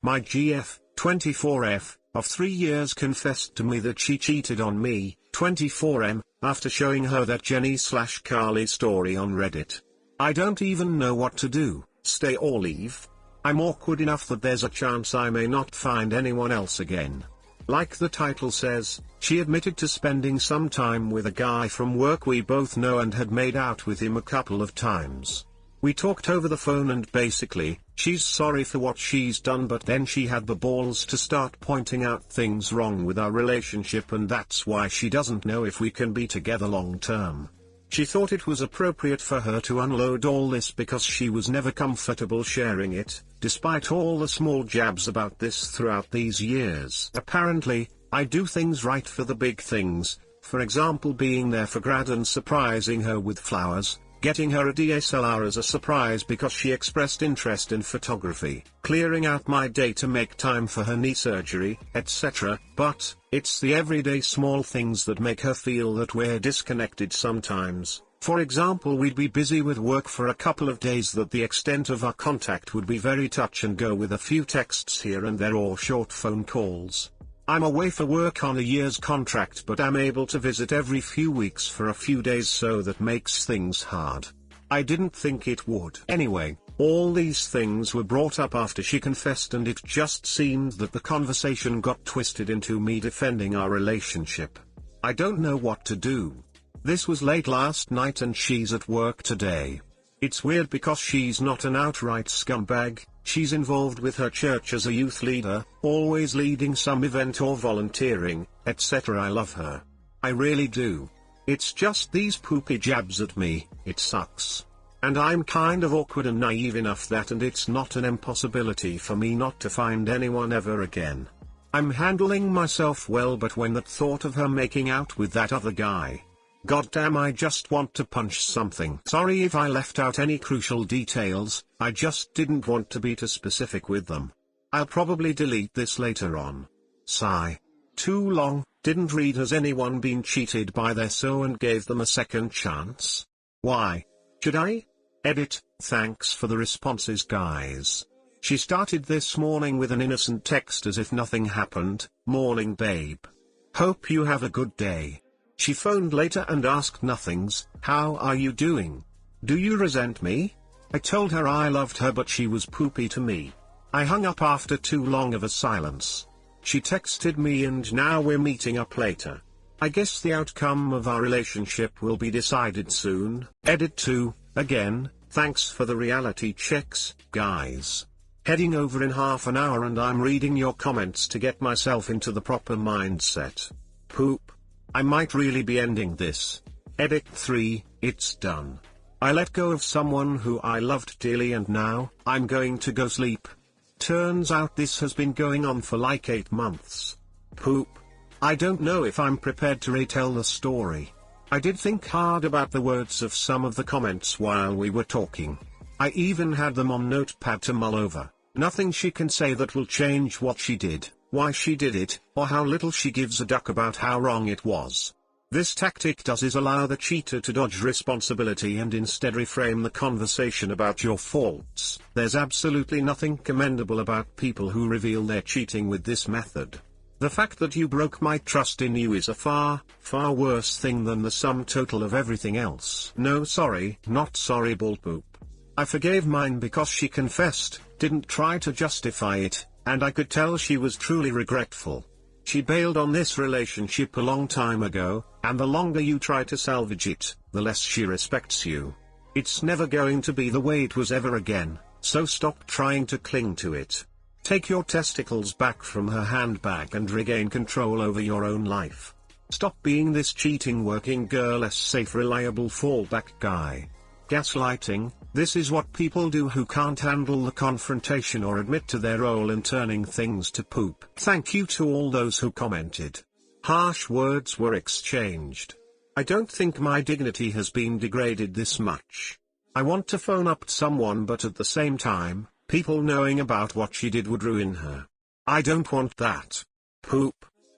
My GF, 24F, of 3 years confessed to me that she cheated on me, 24M, after showing her that Jenny/Carly story on Reddit. I don't even know what to do, stay or leave. I'm awkward enough that there's a chance I may not find anyone else again. Like the title says, she admitted to spending some time with a guy from work we both know and had made out with him a couple of times. We talked over the phone and basically, she's sorry for what she's done, but then she had the balls to start pointing out things wrong with our relationship, and that's why she doesn't know if we can be together long term. She thought it was appropriate for her to unload all this because she was never comfortable sharing it, despite all the small jabs about this throughout these years. Apparently, I do things right for the big things, for example being there for Grad and surprising her with flowers, getting her a DSLR as a surprise because she expressed interest in photography, clearing out my day to make time for her knee surgery, etc. But, it's the everyday small things that make her feel that we're disconnected sometimes. For example, we'd be busy with work for a couple of days that the extent of our contact would be very touch and go with a few texts here and there or short phone calls. I'm away for work on a year's contract, but I'm able to visit every few weeks for a few days, so that makes things hard. I didn't think it would. Anyway, all these things were brought up after she confessed, and it just seemed that the conversation got twisted into me defending our relationship. I don't know what to do. This was late last night and she's at work today. It's weird because she's not an outright scumbag. She's involved with her church as a youth leader, always leading some event or volunteering, etc. I love her. I really do. It's just these poopy jabs at me, it sucks. And I'm kind of awkward and naive enough that, and it's not an impossibility for me not to find anyone ever again. I'm handling myself well, but when that thought of her making out with that other guy, goddamn, I just want to punch something. Sorry if I left out any crucial details, I just didn't want to be too specific with them. I'll probably delete this later on. Sigh. Too long. Didn't read. Has anyone been cheated by their so and gave them a second chance? Why? Should I? Edit. Thanks for the responses, guys. She started this morning with an innocent text as if nothing happened. Morning, babe. Hope you have a good day. She phoned later and asked nothings. How are you doing? Do you resent me? I told her I loved her, but she was poopy to me. I hung up after too long of a silence. She texted me and now we're meeting up later. I guess the outcome of our relationship will be decided soon. Edit 2, again, thanks for the reality checks, guys. Heading over in half an hour and I'm reading your comments to get myself into the proper mindset. Poop. I might really be ending this. Edit 3, it's done. I let go of someone who I loved dearly and now, I'm going to go sleep. Turns out this has been going on for like 8 months. Poop. I don't know if I'm prepared to retell the story. I did think hard about the words of some of the comments while we were talking. I even had them on Notepad to mull over. Nothing she can say that will change what she did, why she did it, or how little she gives a duck about how wrong it was. This tactic does is allow the cheater to dodge responsibility and instead reframe the conversation about your faults. There's absolutely nothing commendable about people who reveal their cheating with this method. The fact that you broke my trust in you is a far, far worse thing than the sum total of everything else. No, sorry, not sorry, bullpoop. I forgave mine because she confessed, didn't try to justify it, and I could tell she was truly regretful. She bailed on this relationship a long time ago, and the longer you try to salvage it, the less she respects you. It's never going to be the way it was ever again, so stop trying to cling to it. Take your testicles back from her handbag and regain control over your own life. Stop being this cheating working girl, safe reliable fallback guy. Gaslighting, this is what people do who can't handle the confrontation or admit to their role in turning things to poop. Thank you to all those who commented. Harsh words were exchanged. I don't think my dignity has been degraded this much. I want to phone up someone, but at the same time, people knowing about what she did would ruin her. I don't want that. Poop.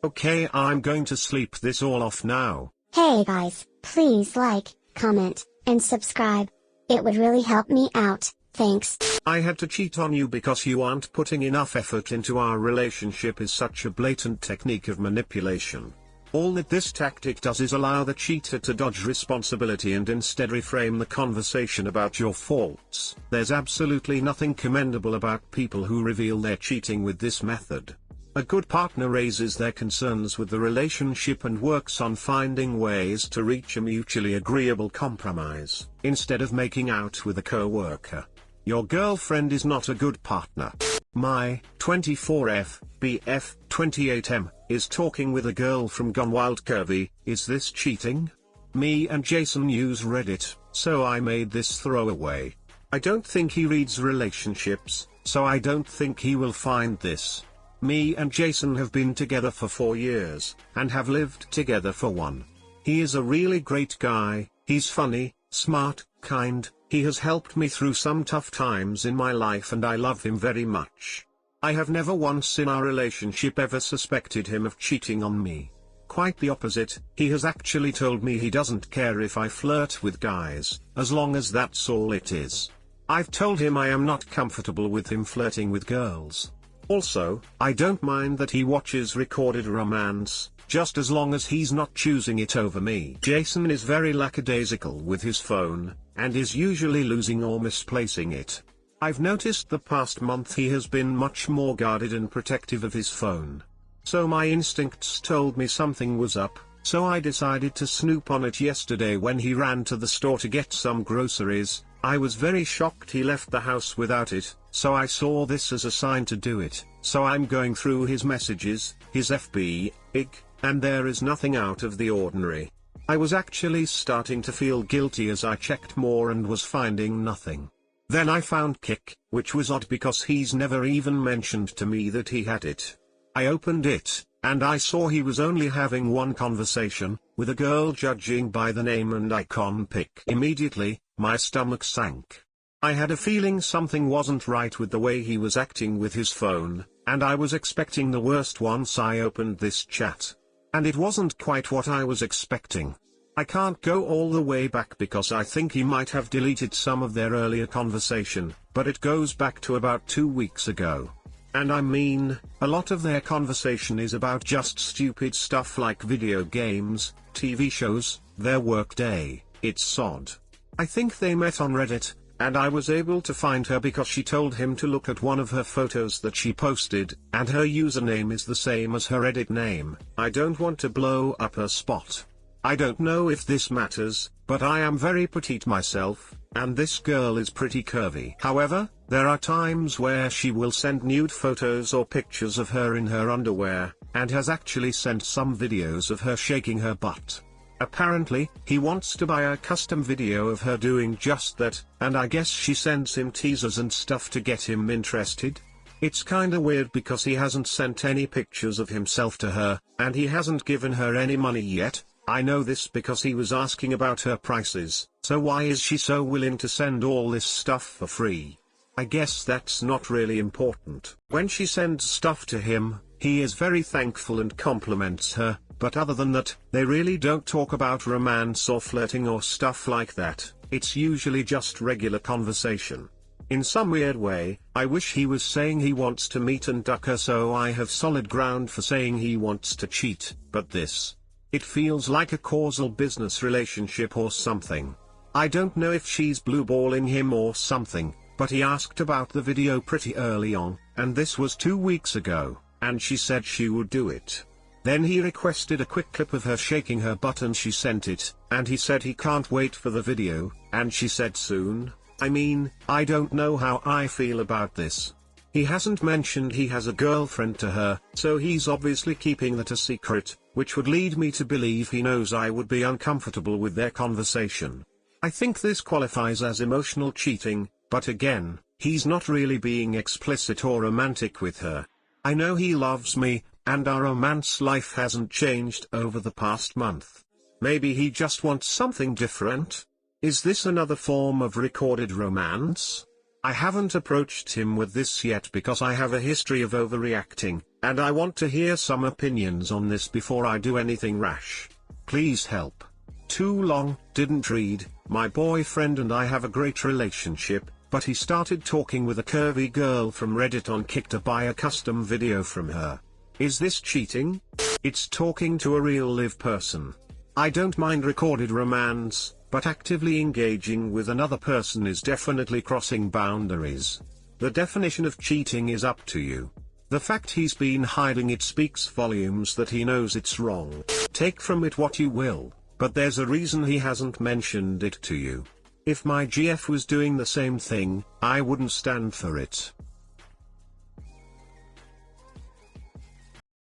Okay, I'm going to sleep this all off now. Hey guys, please like, comment, and subscribe. It would really help me out. Thanks. I had to cheat on you because you aren't putting enough effort into our relationship is such a blatant technique of manipulation. All that this tactic does is allow the cheater to dodge responsibility and instead reframe the conversation about your faults. There's absolutely nothing commendable about people who reveal their cheating with this method. A good partner raises their concerns with the relationship and works on finding ways to reach a mutually agreeable compromise, instead of making out with a co-worker. Your girlfriend is not a good partner. My 24F, BF, 28M, is talking with a girl from gonewildcurvy. Is this cheating? Me and Jason use Reddit, so I made this throwaway. I don't think he reads relationships, so I don't think he will find this. Me and Jason have been together for 4 years, and have lived together for 1. He is a really great guy, he's funny, smart, kind, he has helped me through some tough times in my life and I love him very much. I have never once in our relationship ever suspected him of cheating on me. Quite the opposite, he has actually told me he doesn't care if I flirt with guys, as long as that's all it is. I've told him I am not comfortable with him flirting with girls. Also, I don't mind that he watches recorded romance, just as long as he's not choosing it over me. Jason is very lackadaisical with his phone, and is usually losing or misplacing it. I've noticed the past month he has been much more guarded and protective of his phone. So my instincts told me something was up, so I decided to snoop on it yesterday when he ran to the store to get some groceries. I was very shocked he left the house without it, so I saw this as a sign to do it, so I'm going through his messages, his FB, IG, and there is nothing out of the ordinary. I was actually starting to feel guilty as I checked more and was finding nothing. Then I found Kick, which was odd because he's never even mentioned to me that he had it. I opened it, and I saw he was only having one conversation, with a girl judging by the name and icon pic. Immediately, my stomach sank. I had a feeling something wasn't right with the way he was acting with his phone, and I was expecting the worst once I opened this chat. And it wasn't quite what I was expecting. I can't go all the way back because I think he might have deleted some of their earlier conversation, but it goes back to about 2 weeks ago. And I mean, a lot of their conversation is about just stupid stuff like video games, TV shows, their work day. It's sod. I think they met on Reddit, and I was able to find her because she told him to look at one of her photos that she posted, and her username is the same as her Reddit name. I don't want to blow up her spot. I don't know if this matters, but I am very petite myself, and this girl is pretty curvy. However, there are times where she will send nude photos or pictures of her in her underwear, and has actually sent some videos of her shaking her butt. Apparently, he wants to buy a custom video of her doing just that, and I guess she sends him teasers and stuff to get him interested. It's kinda weird because he hasn't sent any pictures of himself to her, and he hasn't given her any money yet. I know this because he was asking about her prices, so why is she so willing to send all this stuff for free? I guess that's not really important. When she sends stuff to him, he is very thankful and compliments her, but other than that, they really don't talk about romance or flirting or stuff like that. It's usually just regular conversation. In some weird way, I wish he was saying he wants to meet and duck her so I have solid ground for saying he wants to cheat, but this. It feels like a causal business relationship or something. I don't know if she's blueballing him or something, but he asked about the video pretty early on, and this was 2 weeks ago, and she said she would do it. Then he requested a quick clip of her shaking her butt and she sent it, and he said he can't wait for the video, and she said soon. I mean, I don't know how I feel about this. He hasn't mentioned he has a girlfriend to her, so he's obviously keeping that a secret, which would lead me to believe he knows I would be uncomfortable with their conversation. I think this qualifies as emotional cheating, but again, he's not really being explicit or romantic with her. I know he loves me, and our romance life hasn't changed over the past month. Maybe he just wants something different? Is this another form of recorded romance? I haven't approached him with this yet because I have a history of overreacting, and I want to hear some opinions on this before I do anything rash. Please help. Too long, didn't read. My boyfriend and I have a great relationship, but he started talking with a curvy girl from Reddit on Kick to buy a custom video from her. Is this cheating? It's talking to a real live person. I don't mind recorded romance, but actively engaging with another person is definitely crossing boundaries. The definition of cheating is up to you. The fact he's been hiding it speaks volumes that he knows it's wrong. Take from it what you will, but there's a reason he hasn't mentioned it to you. If my GF was doing the same thing, I wouldn't stand for it.